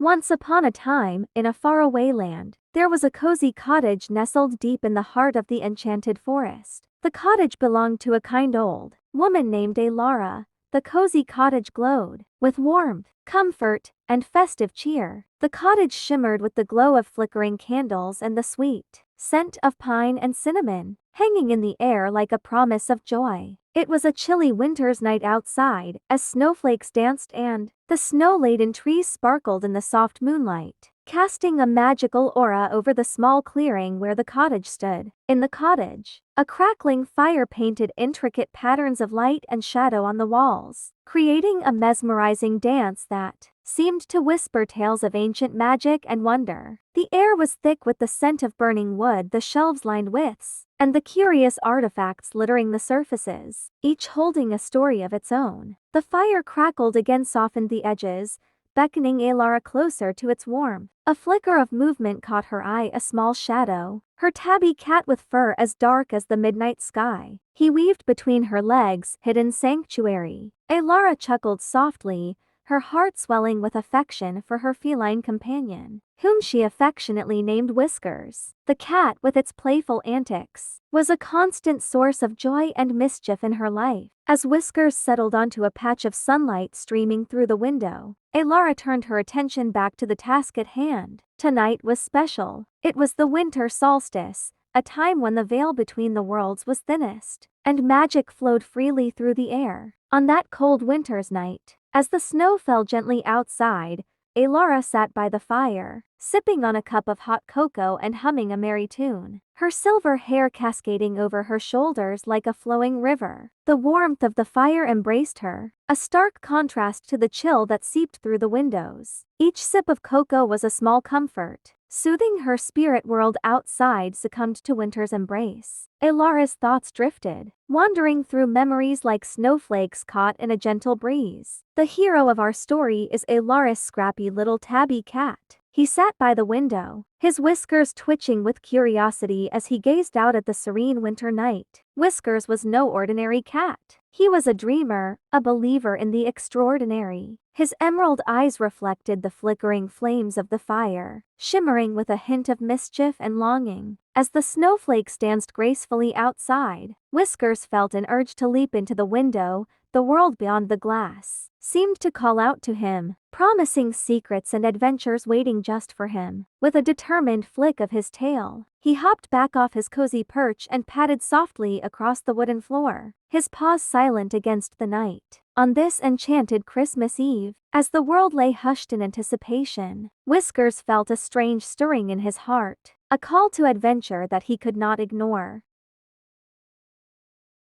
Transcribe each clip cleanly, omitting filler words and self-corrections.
Once upon a time, in a faraway land, there was a cozy cottage nestled deep in the heart of the enchanted forest. The cottage belonged to a kind old woman named Alara. The cozy cottage glowed with warmth, comfort, and festive cheer. The cottage shimmered with the glow of flickering candles and the sweet scent of pine and cinnamon, hanging in the air like a promise of joy. It was a chilly winter's night outside, as snowflakes danced and the snow-laden trees sparkled in the soft moonlight, casting a magical aura over the small clearing where the cottage stood. In the cottage, a crackling fire painted intricate patterns of light and shadow on the walls, creating a mesmerizing dance that seemed to whisper tales of ancient magic and wonder. The air was thick with the scent of burning wood, the shelves lined with and the curious artifacts littering the surfaces, each holding a story of its own. The fire crackled again, softened the edges, beckoning Alara closer to its warmth. A flicker of movement caught her eye, a small shadow, her tabby cat with fur as dark as the midnight sky. He weaved between her legs, hidden sanctuary. Alara chuckled softly, her heart swelling with affection for her feline companion, whom she affectionately named Whiskers. The cat, with its playful antics, was a constant source of joy and mischief in her life. As Whiskers settled onto a patch of sunlight streaming through the window, Alara turned her attention back to the task at hand. Tonight was special. It was the winter solstice, a time when the veil between the worlds was thinnest, and magic flowed freely through the air. On that cold winter's night, as the snow fell gently outside, Alara sat by the fire, sipping on a cup of hot cocoa and humming a merry tune, her silver hair cascading over her shoulders like a flowing river. The warmth of the fire embraced her, a stark contrast to the chill that seeped through the windows. Each sip of cocoa was a small comfort, soothing her spirit. World outside succumbed to winter's embrace. Alara's thoughts drifted, wandering through memories like snowflakes caught in a gentle breeze. The hero of our story is Alara's scrappy little tabby cat. He sat by the window, his whiskers twitching with curiosity as he gazed out at the serene winter night. Whiskers was no ordinary cat. He was a dreamer, a believer in the extraordinary. His emerald eyes reflected the flickering flames of the fire, shimmering with a hint of mischief and longing. As the snowflakes danced gracefully outside, Whiskers felt an urge to leap into the window. The world beyond the glass seemed to call out to him, promising secrets and adventures waiting just for him. With a determined flick of his tail, he hopped back off his cozy perch and padded softly across the wooden floor, his paws silent against the night. On this enchanted Christmas Eve, as the world lay hushed in anticipation, Whiskers felt a strange stirring in his heart, a call to adventure that he could not ignore.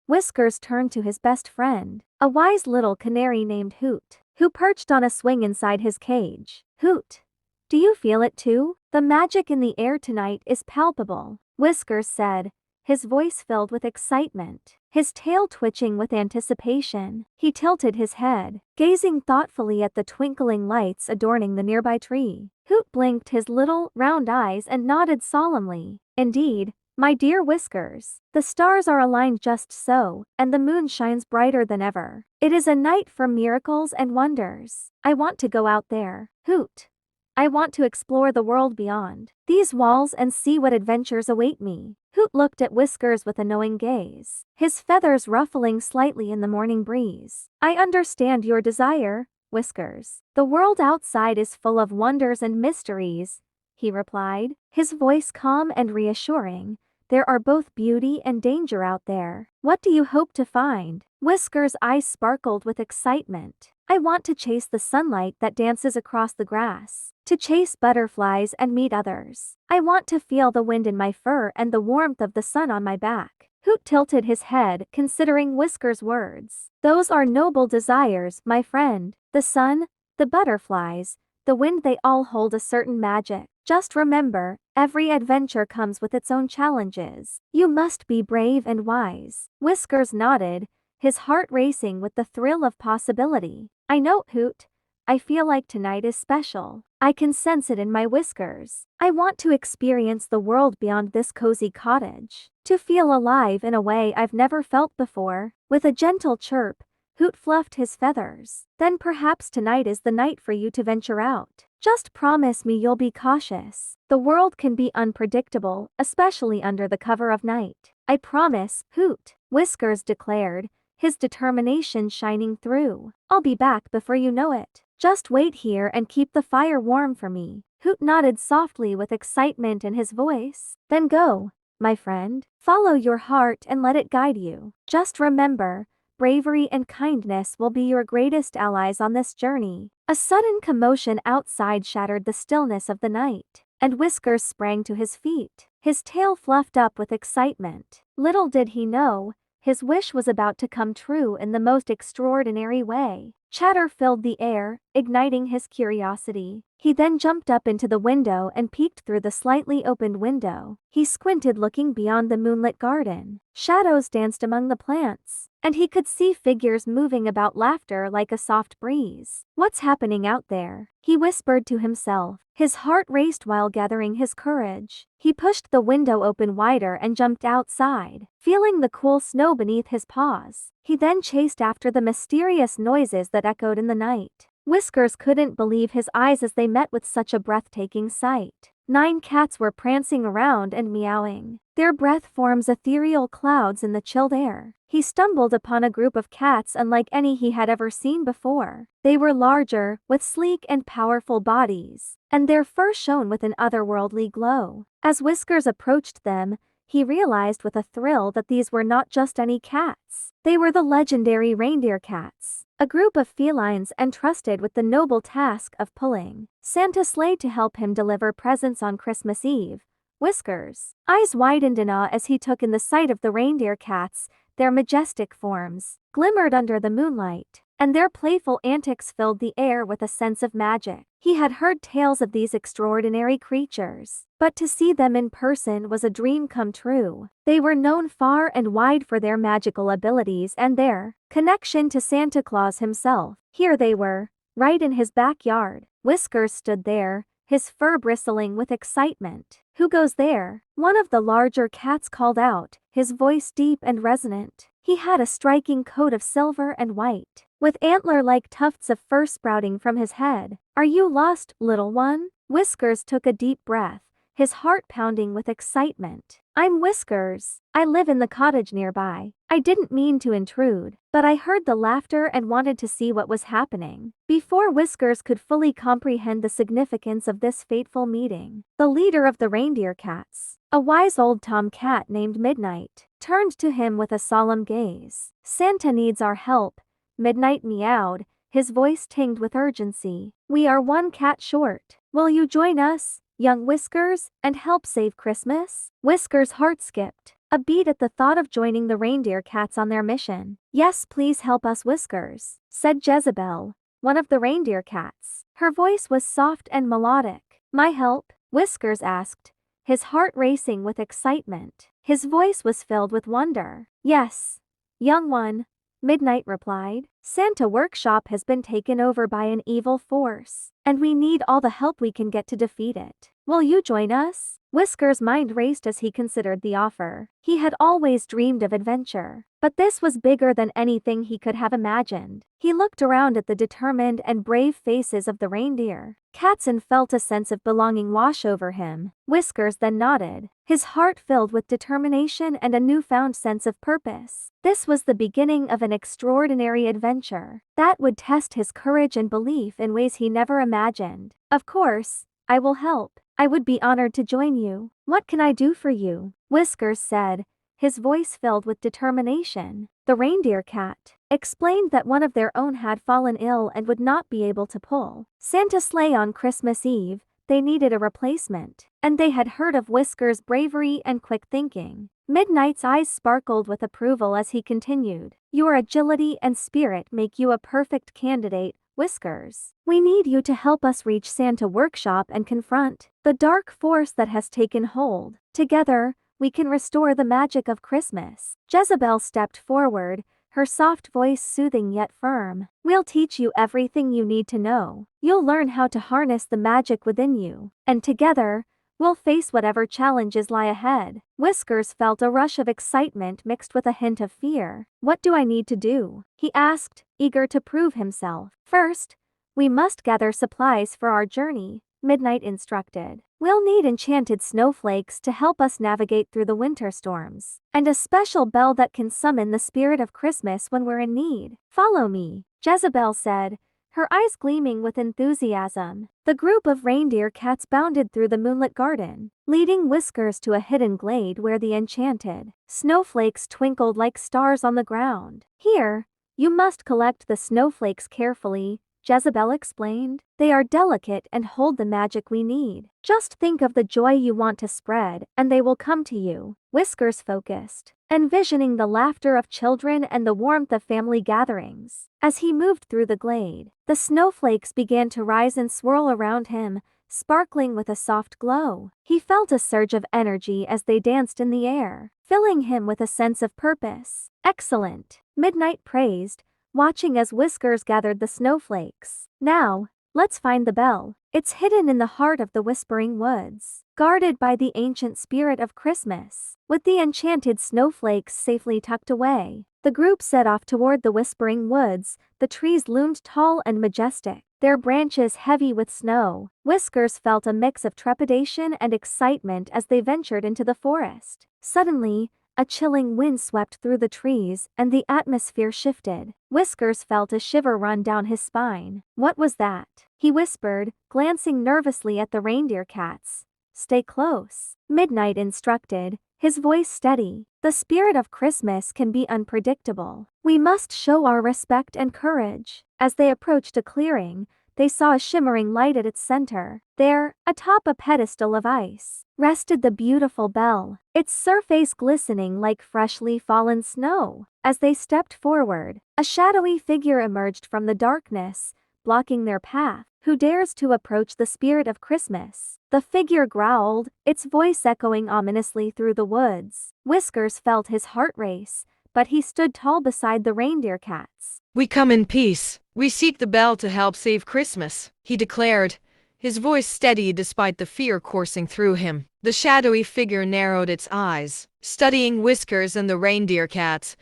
Whiskers turned to his best friend, a wise little canary named Hoot, who perched on a swing inside his cage. Hoot, do you feel it too? The magic in the air tonight is palpable, Whiskers said, his voice filled with excitement, his tail twitching with anticipation. He tilted his head, gazing thoughtfully at the twinkling lights adorning the nearby tree. Hoot blinked his little, round eyes and nodded solemnly. Indeed, my dear Whiskers, the stars are aligned just so, and the moon shines brighter than ever. It is a night for miracles and wonders. I want to go out there, Hoot. I want to explore the world beyond these walls and see what adventures await me. Hoot looked at Whiskers with a knowing gaze, his feathers ruffling slightly in the morning breeze. I understand your desire, Whiskers. The world outside is full of wonders and mysteries, he replied, his voice calm and reassuring. There are both beauty and danger out there. What do you hope to find? Whiskers' eyes sparkled with excitement. I want to chase the sunlight that dances across the grass, to chase butterflies and meet others. I want to feel the wind in my fur and the warmth of the sun on my back. Hoot tilted his head, considering Whiskers' words. Those are noble desires, my friend. The sun, the butterflies, the wind, they all hold a certain magic. Just remember, every adventure comes with its own challenges. You must be brave and wise. Whiskers nodded, his heart racing with the thrill of possibility. I know, Hoot. I feel like tonight is special. I can sense it in my whiskers. I want to experience the world beyond this cozy cottage, to feel alive in a way I've never felt before. With a gentle chirp, Hoot fluffed his feathers. Then perhaps tonight is the night for you to venture out. Just promise me you'll be cautious. The world can be unpredictable, especially under the cover of night. I promise, Hoot, Whiskers declared, his determination shining through. I'll be back before you know it. Just wait here and keep the fire warm for me. Hoot nodded softly with excitement in his voice. Then go, my friend. Follow your heart and let it guide you. Just remember, bravery and kindness will be your greatest allies on this journey. A sudden commotion outside shattered the stillness of the night, and Whiskers sprang to his feet, his tail fluffed up with excitement. Little did he know, his wish was about to come true in the most extraordinary way. Chatter filled the air, igniting his curiosity. He then jumped up into the window and peeked through the slightly opened window. He squinted, looking beyond the moonlit garden. Shadows danced among the plants, and he could see figures moving about, laughter like a soft breeze. What's happening out there? He whispered to himself. His heart raced while gathering his courage. He pushed the window open wider and jumped outside, feeling the cool snow beneath his paws. He then chased after the mysterious noises that echoed in the night. Whiskers couldn't believe his eyes as they met with such a breathtaking sight. 9 cats were prancing around and meowing. Their breath forms ethereal clouds in the chilled air. He stumbled upon a group of cats unlike any he had ever seen before. They were larger, with sleek and powerful bodies, and their fur shone with an otherworldly glow. As Whiskers approached them, he realized with a thrill that these were not just any cats. They were the legendary reindeer cats, a group of felines entrusted with the noble task of pulling Santa's sleigh to help him deliver presents on Christmas Eve. Whiskers' eyes widened in awe as he took in the sight of the reindeer cats. Their majestic forms glimmered under the moonlight, and their playful antics filled the air with a sense of magic. He had heard tales of these extraordinary creatures, but to see them in person was a dream come true. They were known far and wide for their magical abilities and their connection to Santa Claus himself. Here they were, right in his backyard. Whiskers stood there, his fur bristling with excitement. "Who goes there?" one of the larger cats called out, his voice deep and resonant. He had a striking coat of silver and white, with antler-like tufts of fur sprouting from his head. "Are you lost, little one?" Whiskers took a deep breath, his heart pounding with excitement. "I'm Whiskers. I live in the cottage nearby. I didn't mean to intrude, but I heard the laughter and wanted to see what was happening." Before Whiskers could fully comprehend the significance of this fateful meeting, the leader of the reindeer cats, a wise old tomcat named Midnight, turned to him with a solemn gaze. "Santa needs our help," Midnight meowed, his voice tinged with urgency. "We are 1 cat short. Will you join us, young Whiskers, and help save Christmas?" Whiskers' heart skipped a beat at the thought of joining the reindeer cats on their mission. "Yes, please help us, Whiskers," said Jezebel, one of the reindeer cats. Her voice was soft and melodic. "My help?" Whiskers asked, his heart racing with excitement. His voice was filled with wonder. "Yes, young one," Midnight replied. "Santa Workshop has been taken over by an evil force, and we need all the help we can get to defeat it. Will you join us?" Whiskers' mind raced as he considered the offer. He had always dreamed of adventure, but this was bigger than anything he could have imagined. He looked around at the determined and brave faces of the reindeer cats and felt a sense of belonging wash over him. Whiskers then nodded, his heart filled with determination and a newfound sense of purpose. This was the beginning of an extraordinary adventure that would test his courage and belief in ways he never imagined. "Of course, I will help. I would be honored to join you. What can I do for you?" Whiskers said, his voice filled with determination. The reindeer cat explained that one of their own had fallen ill and would not be able to pull Santa's sleigh on Christmas Eve. They needed a replacement, and they had heard of Whiskers' bravery and quick thinking. Midnight's eyes sparkled with approval as he continued. "Your agility and spirit make you a perfect candidate, Whiskers. We need you to help us reach Santa Workshop and confront the dark force that has taken hold. Together, we can restore the magic of Christmas." Jezebel stepped forward, her soft voice soothing yet firm. "We'll teach you everything you need to know. You'll learn how to harness the magic within you, and together, we'll face whatever challenges lie ahead." Whiskers felt a rush of excitement mixed with a hint of fear. "What do I need to do?" he asked, eager to prove himself. "First, We must gather supplies for our journey, Midnight instructed. We'll need enchanted snowflakes to help us navigate through the winter storms, and a special bell that can summon the spirit of Christmas when we're in need. Follow me, Jezebel said, her eyes gleaming with enthusiasm. The group of reindeer cats bounded through the moonlit garden, leading Whiskers to a hidden glade where the enchanted snowflakes twinkled like stars on the ground. Here, you must collect the snowflakes carefully, Jezebel explained. They are delicate and hold the magic we need. Just think of the joy you want to spread, and they will come to you. Whiskers focused, envisioning the laughter of children and the warmth of family gatherings. As he moved through the glade, the snowflakes began to rise and swirl around him, sparkling with a soft glow. He felt a surge of energy as they danced in the air, filling him with a sense of purpose. Excellent, Midnight praised, watching as Whiskers gathered the snowflakes. Now, let's find the bell. It's hidden in the heart of the Whispering Woods, guarded by the ancient spirit of Christmas. With the enchanted snowflakes safely tucked away, the group set off toward the Whispering Woods. The trees loomed tall and majestic, their branches heavy with snow. Whiskers felt a mix of trepidation and excitement as they ventured into the forest. Suddenly, a chilling wind swept through the trees, and the atmosphere shifted. Whiskers felt a shiver run down his spine. What was that? He whispered, glancing nervously at the reindeer cats. Stay close, Midnight instructed, his voice steady. The spirit of Christmas can be unpredictable. We must show our respect and courage. As they approached a clearing, they saw a shimmering light at its center. There, atop a pedestal of ice, rested the beautiful bell, its surface glistening like freshly fallen snow. As they stepped forward, a shadowy figure emerged from the darkness, blocking their path. Who dares to approach the spirit of Christmas? The figure growled, its voice echoing ominously through the woods. Whiskers felt his heart race, but he stood tall beside the reindeer cats. We come in peace. We seek the bell to help save Christmas, he declared, his voice steady despite the fear coursing through him. The shadowy figure narrowed its eyes, studying Whiskers and the reindeer cats.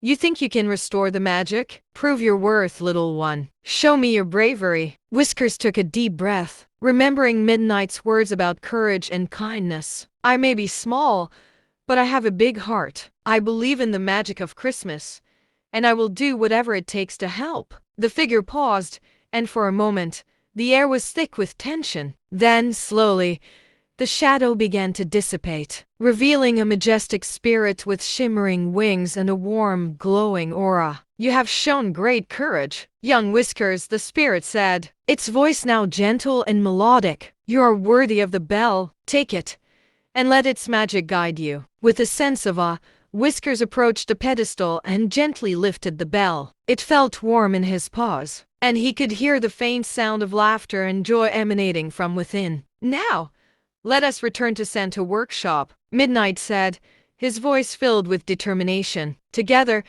You think you can restore the magic? Prove your worth, little one. Show me your bravery. Whiskers took a deep breath, remembering Midnight's words about courage and kindness. I may be small, but I have a big heart. I believe in the magic of Christmas, and I will do whatever it takes to help. The figure paused, and for a moment, the air was thick with tension. Then, slowly, the shadow began to dissipate, revealing a majestic spirit with shimmering wings and a warm, glowing aura. You have shown great courage, young Whiskers, the spirit said, its voice now gentle and melodic. You are worthy of the bell. Take it, and let its magic guide you. With a sense of awe, Whiskers approached the pedestal and gently lifted the bell. It felt warm in his paws, and he could hear the faint sound of laughter and joy emanating from within. Now, let us return to Santa Workshop, Midnight said, his voice filled with determination. Together,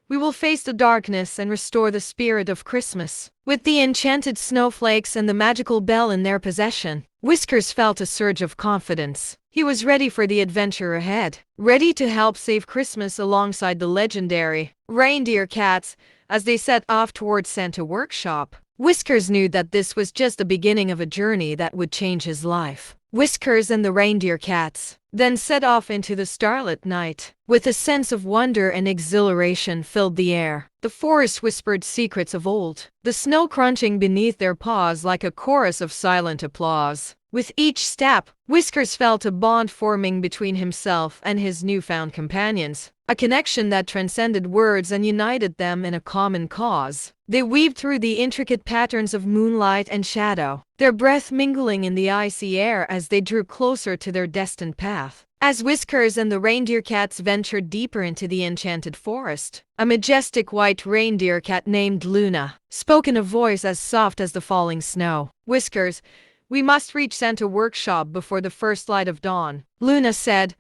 we will face the darkness and restore the spirit of Christmas. With the enchanted snowflakes and the magical bell in their possession, Whiskers felt a surge of confidence. He was ready for the adventure ahead, ready to help save Christmas alongside the legendary reindeer cats as they set off towards Santa Workshop. Whiskers knew that this was just the beginning of a journey that would change his life. Whiskers and the reindeer cats then set off into the starlit night. With a sense of wonder and exhilaration filled the air. The forest whispered secrets of old, the snow crunching beneath their paws like a chorus of silent applause. With each step, Whiskers felt a bond forming between himself and his newfound companions, a connection that transcended words and united them in a common cause. They weaved through the intricate patterns of moonlight and shadow, their breath mingling in the icy air as they drew closer to their destined path. As Whiskers and the reindeer cats ventured deeper into the enchanted forest, a majestic white reindeer cat named Luna spoke in a voice as soft as the falling snow. Whiskers, we must reach Santa Workshop before the first light of dawn, Luna said,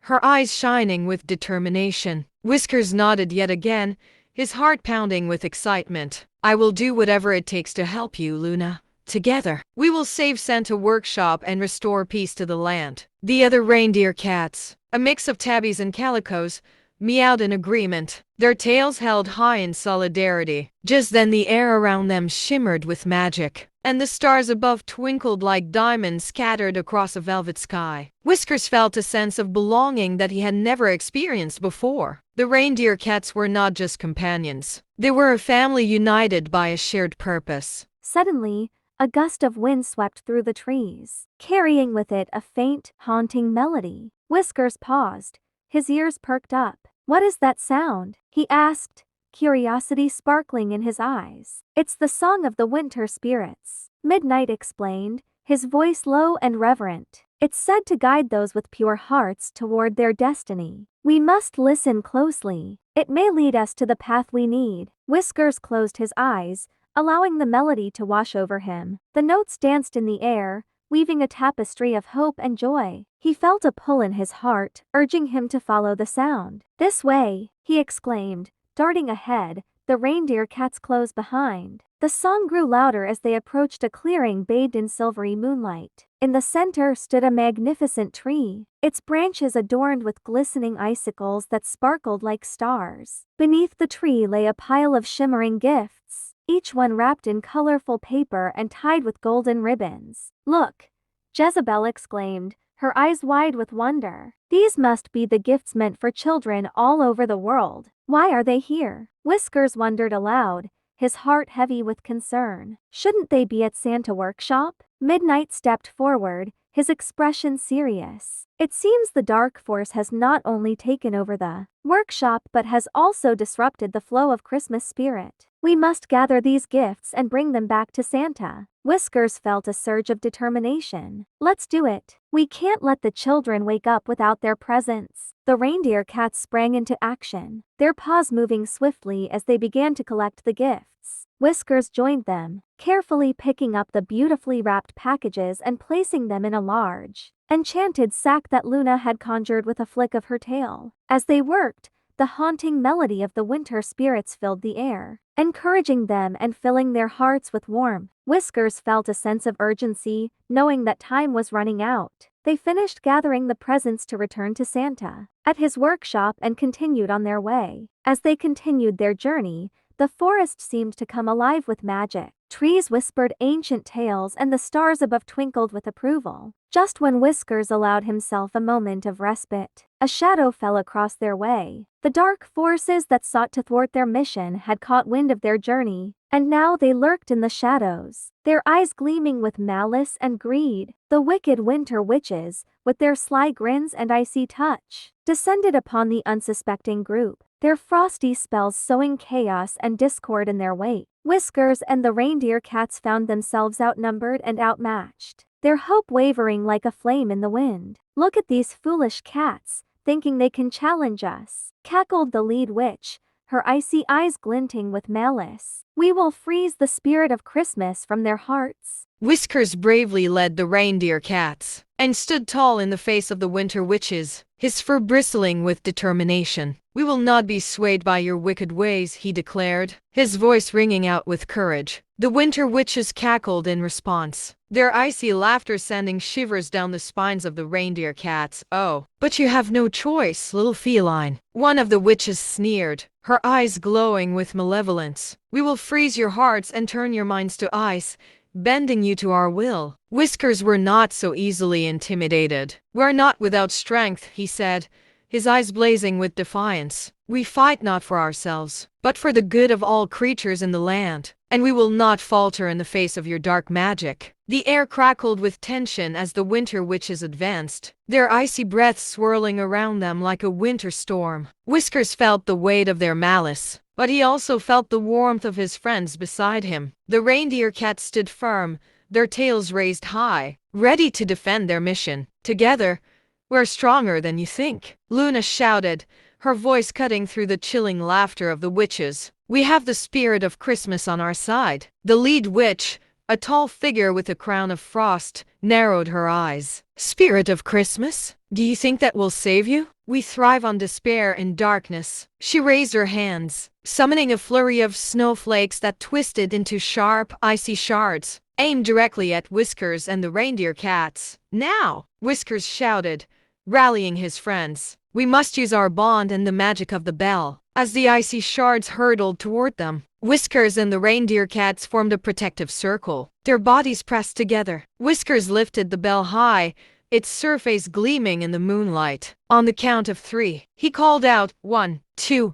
her eyes shining with determination. Whiskers nodded yet again, his heart pounding with excitement. I will do whatever it takes to help you, Luna. Together, we will save Santa Workshop and restore peace to the land. The other reindeer cats, a mix of tabbies and calicos, meowed in agreement, their tails held high in solidarity. Just then the air around them shimmered with magic, and the stars above twinkled like diamonds scattered across a velvet sky. Whiskers felt a sense of belonging that he had never experienced before. The reindeer cats were not just companions. They were a family united by a shared purpose. Suddenly, a gust of wind swept through the trees, carrying with it a faint, haunting melody. Whiskers paused, his ears perked up. "What is that sound?" he asked, curiosity sparkling in his eyes. "It's the song of the winter spirits," Midnight explained, his voice low and reverent. "It's said to guide those with pure hearts toward their destiny. We must listen closely. It may lead us to the path we need." Whiskers closed his eyes, allowing the melody to wash over him. The notes danced in the air, weaving a tapestry of hope and joy. He felt a pull in his heart, urging him to follow the sound. "This way," he exclaimed, darting ahead, the reindeer cats close behind. The song grew louder as they approached a clearing bathed in silvery moonlight. In the center stood a magnificent tree, its branches adorned with glistening icicles that sparkled like stars. Beneath the tree lay a pile of shimmering gifts, each one wrapped in colorful paper and tied with golden ribbons. "Look!" Jezebel exclaimed, her eyes wide with wonder. "These must be the gifts meant for children all over the world. Why are they here?" Whiskers wondered aloud, his heart heavy with concern. "Shouldn't they be at Santa workshop?" Midnight stepped forward, his expression serious. "It seems the dark force has not only taken over the workshop but has also disrupted the flow of Christmas spirit. We must gather these gifts and bring them back to Santa." Whiskers felt a surge of determination. "Let's do it. We can't let the children wake up without their presents." The reindeer cats sprang into action, their paws moving swiftly as they began to collect the gifts. Whiskers joined them, carefully picking up the beautifully wrapped packages and placing them in a large, enchanted sack that Luna had conjured with a flick of her tail. As they worked, the haunting melody of the winter spirits filled the air, encouraging them and filling their hearts with warmth. Whiskers felt a sense of urgency, knowing that time was running out. They finished gathering the presents to return to Santa at his workshop and continued on their way. As they continued their journey, the forest seemed to come alive with magic. Trees whispered ancient tales and the stars above twinkled with approval. Just when Whiskers allowed himself a moment of respite, a shadow fell across their way. The dark forces that sought to thwart their mission had caught wind of their journey, and now they lurked in the shadows, their eyes gleaming with malice and greed. The wicked winter witches, with their sly grins and icy touch, descended upon the unsuspecting group, their frosty spells sowing chaos and discord in their wake. Whiskers and the reindeer cats found themselves outnumbered and outmatched, their hope wavering like a flame in the wind. "Look at these foolish cats, thinking they can challenge us," cackled the lead witch, her icy eyes glinting with malice. "We will freeze the spirit of Christmas from their hearts." Whiskers bravely led the reindeer cats, and stood tall in the face of the winter witches, his fur bristling with determination. "We will not be swayed by your wicked ways," he declared, his voice ringing out with courage. The winter witches cackled in response, their icy laughter sending shivers down the spines of the reindeer cats. "Oh, but you have no choice, little feline," one of the witches sneered, her eyes glowing with malevolence. "We will freeze your hearts and turn your minds to ice, bending you to our will." Whiskers were not so easily intimidated. "We're not without strength," he said, his eyes blazing with defiance. "We fight not for ourselves, but for the good of all creatures in the land, and we will not falter in the face of your dark magic." The air crackled with tension as the winter witches advanced, their icy breaths swirling around them like a winter storm. Whiskers felt the weight of their malice, but he also felt the warmth of his friends beside him. The reindeer cats stood firm, their tails raised high, ready to defend their mission. "Together, we're stronger than you think," Luna shouted, her voice cutting through the chilling laughter of the witches. "We have the spirit of Christmas on our side." The lead witch, a tall figure with a crown of frost, narrowed her eyes. "Spirit of Christmas? Do you think that will save you? We thrive on despair and darkness." She raised her hands, summoning a flurry of snowflakes that twisted into sharp, icy shards, aimed directly at Whiskers and the reindeer cats. "Now!" Whiskers shouted, rallying his friends. We must use our bond and the magic of the bell. As the icy shards hurtled toward them, Whiskers and the reindeer cats formed a protective circle. Their bodies pressed together. Whiskers lifted the bell high, its surface gleaming in the moonlight. On the count of 3, he called out, 1, 2,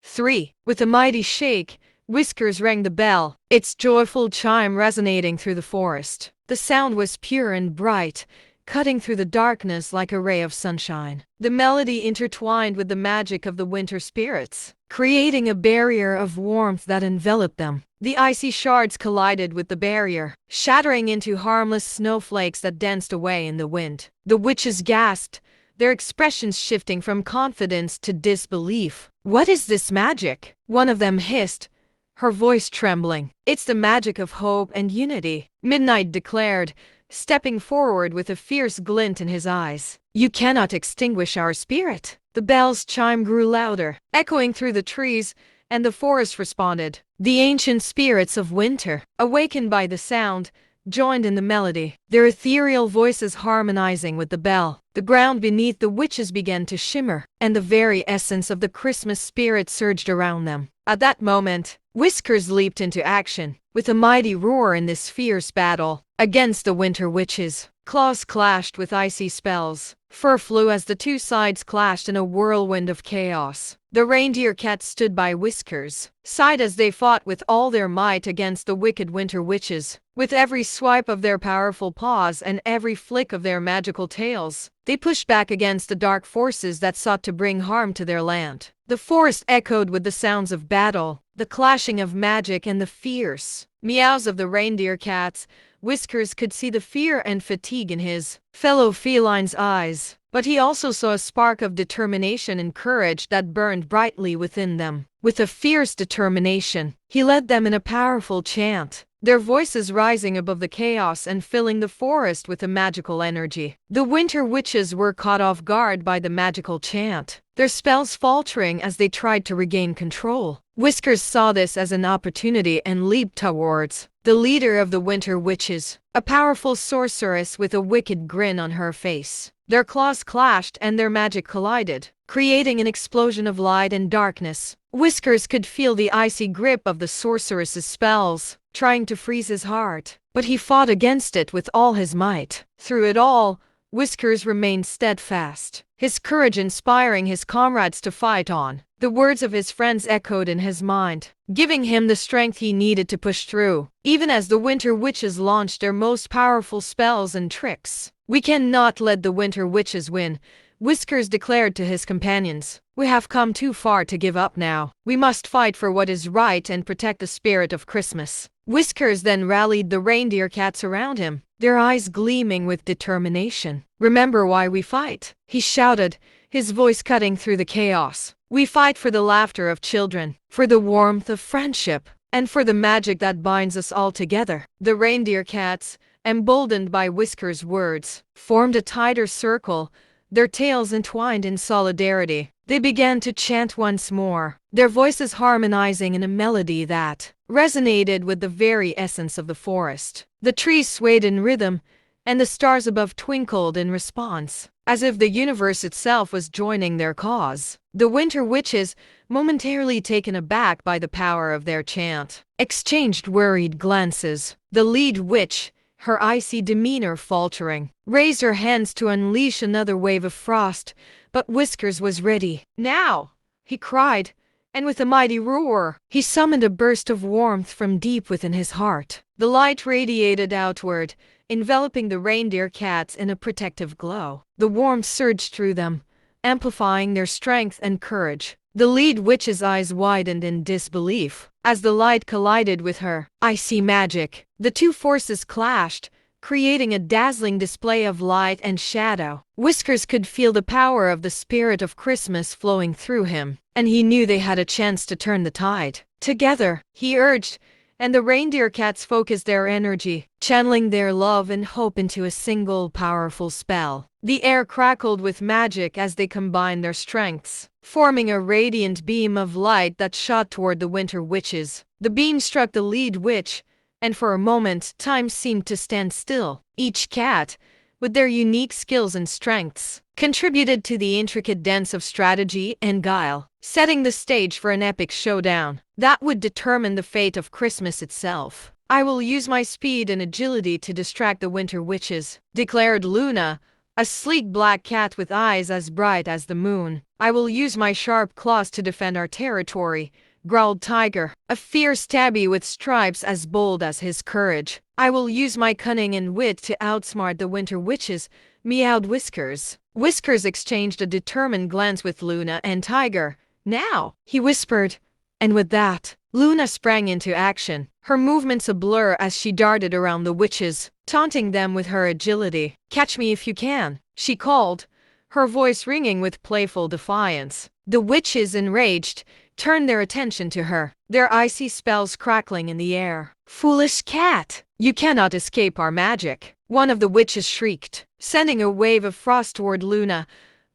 3. With a mighty shake, Whiskers rang the bell, its joyful chime resonating through the forest. The sound was pure and bright, cutting through the darkness like a ray of sunshine. The melody intertwined with the magic of the winter spirits, creating a barrier of warmth that enveloped them. The icy shards collided with the barrier, shattering into harmless snowflakes that danced away in the wind. The witches gasped, their expressions shifting from confidence to disbelief. "What is this magic?" one of them hissed, her voice trembling. "It's the magic of hope and unity," Midnight declared, stepping forward with a fierce glint in his eyes. "You cannot extinguish our spirit." The bell's chime grew louder, echoing through the trees, and the forest responded. The ancient spirits of winter, awakened by the sound, joined in the melody, their ethereal voices harmonizing with the bell. The ground beneath the witches began to shimmer, and the very essence of the Christmas spirit surged around them. At that moment, Whiskers leaped into action, with a mighty roar in this fierce battle against the winter witches. Claws clashed with icy spells. Fur flew as the two sides clashed in a whirlwind of chaos. The reindeer cats stood by Whiskers' side as they fought with all their might against the wicked winter witches. With every swipe of their powerful paws and every flick of their magical tails, they pushed back against the dark forces that sought to bring harm to their land. The forest echoed with the sounds of battle, the clashing of magic and the fierce meows of the reindeer cats. Whiskers could see the fear and fatigue in his fellow feline's eyes, but he also saw a spark of determination and courage that burned brightly within them. With a fierce determination, he led them in a powerful chant, their voices rising above the chaos and filling the forest with a magical energy. The winter witches were caught off guard by the magical chant, their spells faltering as they tried to regain control. Whiskers saw this as an opportunity and leaped towards the leader of the winter witches, a powerful sorceress with a wicked grin on her face. Their claws clashed and their magic collided, creating an explosion of light and darkness. Whiskers could feel the icy grip of the sorceress's spells, trying to freeze his heart, but he fought against it with all his might. Through it all, Whiskers remained steadfast, his courage inspiring his comrades to fight on. The words of his friends echoed in his mind, giving him the strength he needed to push through, even as the winter witches launched their most powerful spells and tricks. "We cannot let the winter witches win," Whiskers declared to his companions. "We have come too far to give up now. We must fight for what is right and protect the spirit of Christmas." Whiskers then rallied the reindeer cats around him, their eyes gleaming with determination. "Remember why we fight," he shouted, his voice cutting through the chaos. "We fight for the laughter of children, for the warmth of friendship, and for the magic that binds us all together." The reindeer cats, emboldened by Whiskers' words, formed a tighter circle, their tails entwined in solidarity. They began to chant once more, their voices harmonizing in a melody that resonated with the very essence of the forest. The trees swayed in rhythm, and the stars above twinkled in response, as if the universe itself was joining their cause. The winter witches, momentarily taken aback by the power of their chant, exchanged worried glances. The lead witch, her icy demeanor faltering, raised her hands to unleash another wave of frost, but Whiskers was ready. "Now!" he cried, and with a mighty roar, he summoned a burst of warmth from deep within his heart. The light radiated outward, enveloping the reindeer cats in a protective glow. The warmth surged through them, amplifying their strength and courage. The lead witch's eyes widened in disbelief as the light collided with her icy magic. The two forces clashed, creating a dazzling display of light and shadow. Whiskers could feel the power of the spirit of Christmas flowing through him, and he knew they had a chance to turn the tide. Together, he urged, and the reindeer cats focused their energy, channeling their love and hope into a single powerful spell. The air crackled with magic as they combined their strengths, forming a radiant beam of light that shot toward the winter witches. The beam struck the lead witch, and for a moment time seemed to stand still. Each cat, with their unique skills and strengths, contributed to the intricate dance of strategy and guile, setting the stage for an epic showdown that would determine the fate of Christmas itself. "I will use my speed and agility to distract the winter witches," declared Luna, a sleek black cat with eyes as bright as the moon. "I will use my sharp claws to defend our territory," growled Tiger, a fierce tabby with stripes as bold as his courage. "I will use my cunning and wit to outsmart the winter witches," meowed Whiskers. Whiskers exchanged a determined glance with Luna and Tiger. "Now," he whispered. And with that, Luna sprang into action, her movements a blur as she darted around the witches, taunting them with her agility. "Catch me if you can," she called, her voice ringing with playful defiance. The witches, enraged, turned their attention to her, their icy spells crackling in the air. "Foolish cat! You cannot escape our magic!" one of the witches shrieked, sending a wave of frost toward Luna,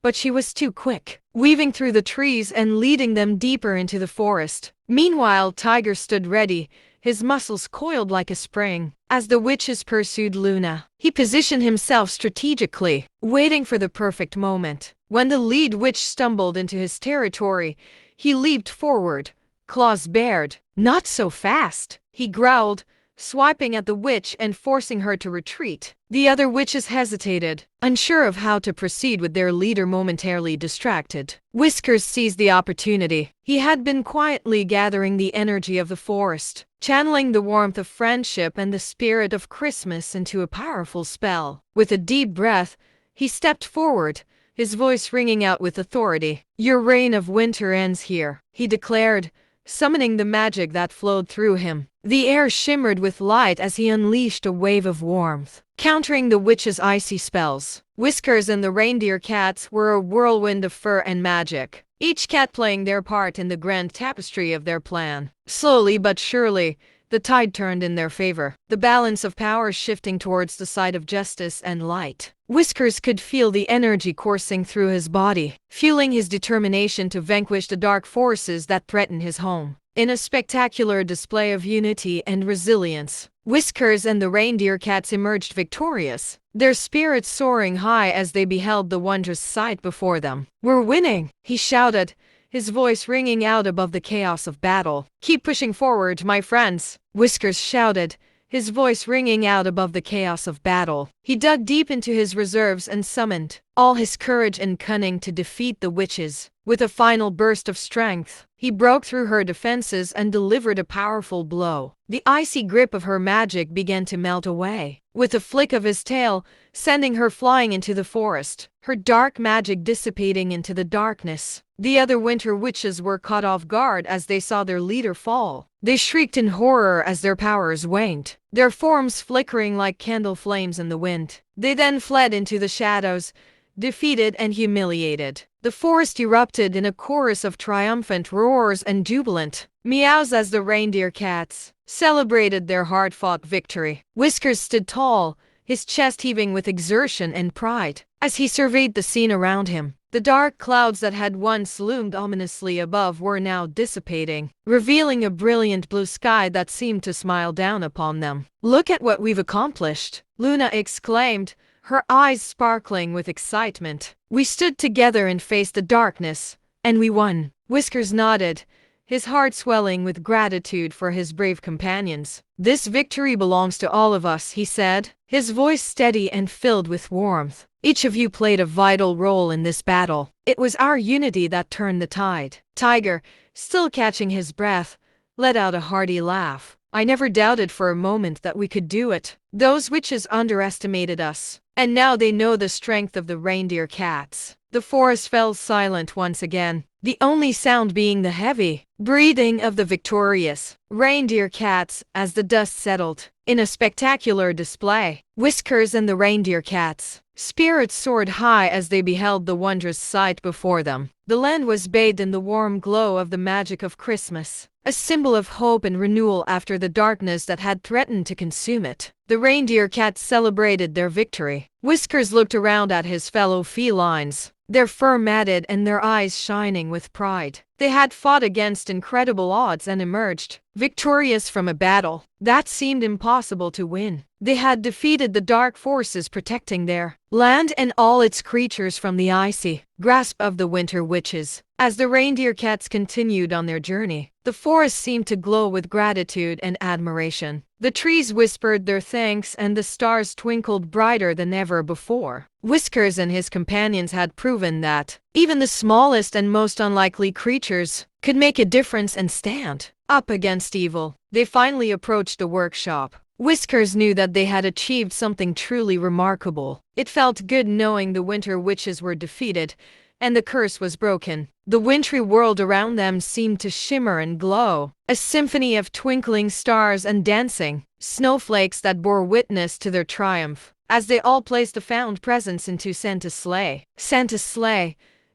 but she was too quick, weaving through the trees and leading them deeper into the forest. Meanwhile, Tiger stood ready, his muscles coiled like a spring. As the witches pursued Luna, he positioned himself strategically, waiting for the perfect moment. When the lead witch stumbled into his territory, he leaped forward, claws bared. "Not so fast," he growled, swiping at the witch and forcing her to retreat. The other witches hesitated, unsure of how to proceed with their leader momentarily distracted. Whiskers seized the opportunity. He had been quietly gathering the energy of the forest, channeling the warmth of friendship and the spirit of Christmas into a powerful spell. With a deep breath, he stepped forward, his voice ringing out with authority. "Your reign of winter ends here," he declared, summoning the magic that flowed through him. The air shimmered with light as he unleashed a wave of warmth, countering the witch's icy spells. Whiskers and the reindeer cats were a whirlwind of fur and magic, each cat playing their part in the grand tapestry of their plan. Slowly but surely, the tide turned in their favor, the balance of power shifting towards the side of justice and light. Whiskers could feel the energy coursing through his body, fueling his determination to vanquish the dark forces that threatened his home. In a spectacular display of unity and resilience, Whiskers and the reindeer cats emerged victorious, their spirits soaring high as they beheld the wondrous sight before them. "We're winning!" he shouted, his voice ringing out above the chaos of battle. "Keep pushing forward, my friends!" Whiskers shouted, his voice ringing out above the chaos of battle. He dug deep into his reserves and summoned all his courage and cunning to defeat the witches. With a final burst of strength, he broke through her defenses and delivered a powerful blow. The icy grip of her magic began to melt away, with a flick of his tail, sending her flying into the forest, her dark magic dissipating into the darkness. The other winter witches were caught off guard as they saw their leader fall. They shrieked in horror as their powers waned, their forms flickering like candle flames in the wind. They then fled into the shadows, defeated and humiliated. The forest erupted in a chorus of triumphant roars and jubilant meows as the reindeer cats celebrated their hard-fought victory. Whiskers stood tall, his chest heaving with exertion and pride, as he surveyed the scene around him. The dark clouds that had once loomed ominously above were now dissipating, revealing a brilliant blue sky that seemed to smile down upon them. "Look at what we've accomplished!" Luna exclaimed, her eyes sparkling with excitement. "We stood together and faced the darkness, and we won." Whiskers nodded, his heart swelling with gratitude for his brave companions. "This victory belongs to all of us," he said, his voice steady and filled with warmth. "Each of you played a vital role in this battle. It was our unity that turned the tide." Tiger, still catching his breath, let out a hearty laugh. "I never doubted for a moment that we could do it. Those witches underestimated us, and now they know the strength of the reindeer cats." The forest fell silent once again, the only sound being the heavy breathing of the victorious reindeer cats as the dust settled. In a spectacular display, Whiskers and the reindeer cats' spirits soared high as they beheld the wondrous sight before them. The land was bathed in the warm glow of the magic of Christmas, a symbol of hope and renewal after the darkness that had threatened to consume it. The reindeer cats celebrated their victory. Whiskers looked around at his fellow felines, their fur matted and their eyes shining with pride. They had fought against incredible odds and emerged victorious from a battle that seemed impossible to win. They had defeated the dark forces protecting their land and all its creatures from the icy grasp of the winter witches. As the reindeer cats continued on their journey, the forest seemed to glow with gratitude and admiration. The trees whispered their thanks and the stars twinkled brighter than ever before. Whiskers and his companions had proven that even the smallest and most unlikely creatures could make a difference and stand up against evil. They finally approached the workshop. Whiskers knew that they had achieved something truly remarkable. It felt good knowing the winter witches were defeated and the curse was broken. The wintry world around them seemed to shimmer and glow, a symphony of twinkling stars and dancing snowflakes that bore witness to their triumph. As they all placed the found presents into Santa's sleigh,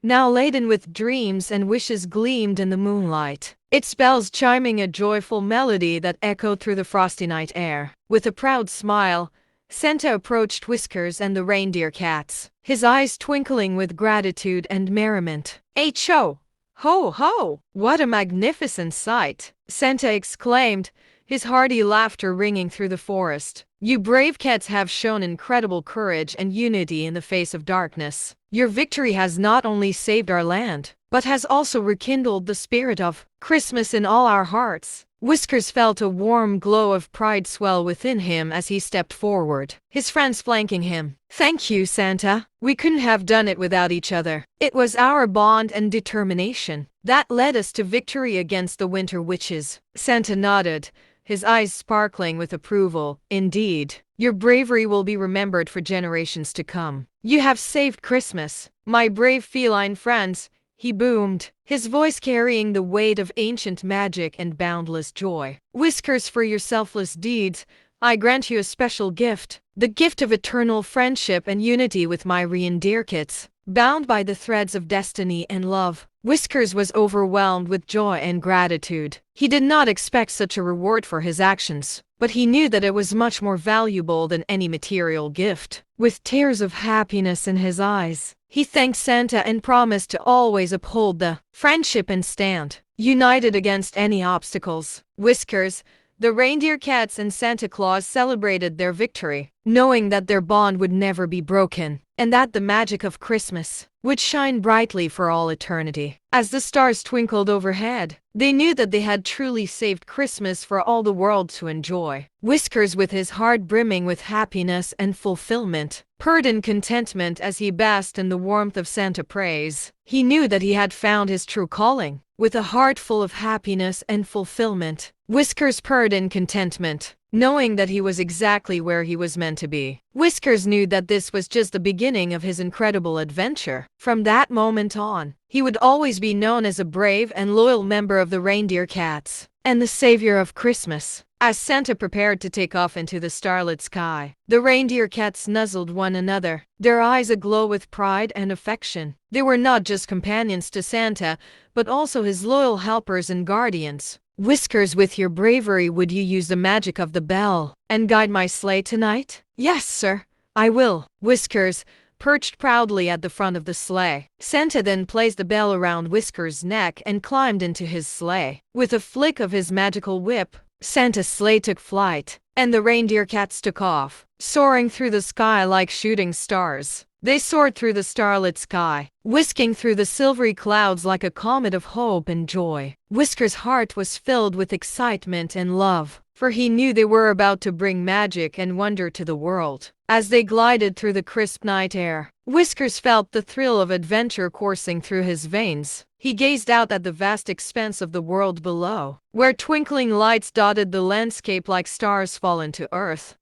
now laden with dreams and wishes, gleamed in the moonlight, its bells chiming a joyful melody that echoed through the frosty night air. With a proud smile, Santa approached Whiskers and the reindeer cats, his eyes twinkling with gratitude and merriment. "Ho, ho, ho! What a magnificent sight!" Santa exclaimed, his hearty laughter ringing through the forest. "You brave cats have shown incredible courage and unity in the face of darkness. Your victory has not only saved our land, but has also rekindled the spirit of Christmas in all our hearts." Whiskers felt a warm glow of pride swell within him as he stepped forward, his friends flanking him. "Thank you, Santa. We couldn't have done it without each other. It was our bond and determination that led us to victory against the winter witches." Santa nodded, his eyes sparkling with approval. "Indeed, your bravery will be remembered for generations to come. You have saved Christmas, my brave feline friends," he boomed, his voice carrying the weight of ancient magic and boundless joy. "Whiskers, for your selfless deeds, I grant you a special gift, the gift of eternal friendship and unity with my reindeer kits, bound by the threads of destiny and love." Whiskers was overwhelmed with joy and gratitude. He did not expect such a reward for his actions, but he knew that it was much more valuable than any material gift. With tears of happiness in his eyes, he thanked Santa and promised to always uphold the friendship and stand united against any obstacles. Whiskers, the reindeer cats, and Santa Claus celebrated their victory, knowing that their bond would never be broken, and that the magic of Christmas would shine brightly for all eternity. As the stars twinkled overhead, they knew that they had truly saved Christmas for all the world to enjoy. Whiskers, with his heart brimming with happiness and fulfillment, purred in contentment as he basked in the warmth of Santa praise. He knew that he had found his true calling. With a heart full of happiness and fulfillment, Whiskers purred in contentment, knowing that he was exactly where he was meant to be. Whiskers knew that this was just the beginning of his incredible adventure. From that moment on, he would always be known as a brave and loyal member of the reindeer cats, and the savior of Christmas. As Santa prepared to take off into the starlit sky, the reindeer cats nuzzled one another, their eyes aglow with pride and affection. They were not just companions to Santa, but also his loyal helpers and guardians. "Whiskers, with your bravery, would you use the magic of the bell and guide my sleigh tonight?" "Yes, sir, I will." Whiskers perched proudly at the front of the sleigh. Santa then placed the bell around Whiskers' neck and climbed into his sleigh. With a flick of his magical whip, Santa's sleigh took flight, and the reindeer cats took off, soaring through the sky like shooting stars. They soared through the starlit sky, whisking through the silvery clouds like a comet of hope and joy. Whisker's heart was filled with excitement and love, for he knew they were about to bring magic and wonder to the world. As they glided through the crisp night air, Whiskers felt the thrill of adventure coursing through his veins. He gazed out at the vast expanse of the world below, where twinkling lights dotted the landscape like stars fallen to earth.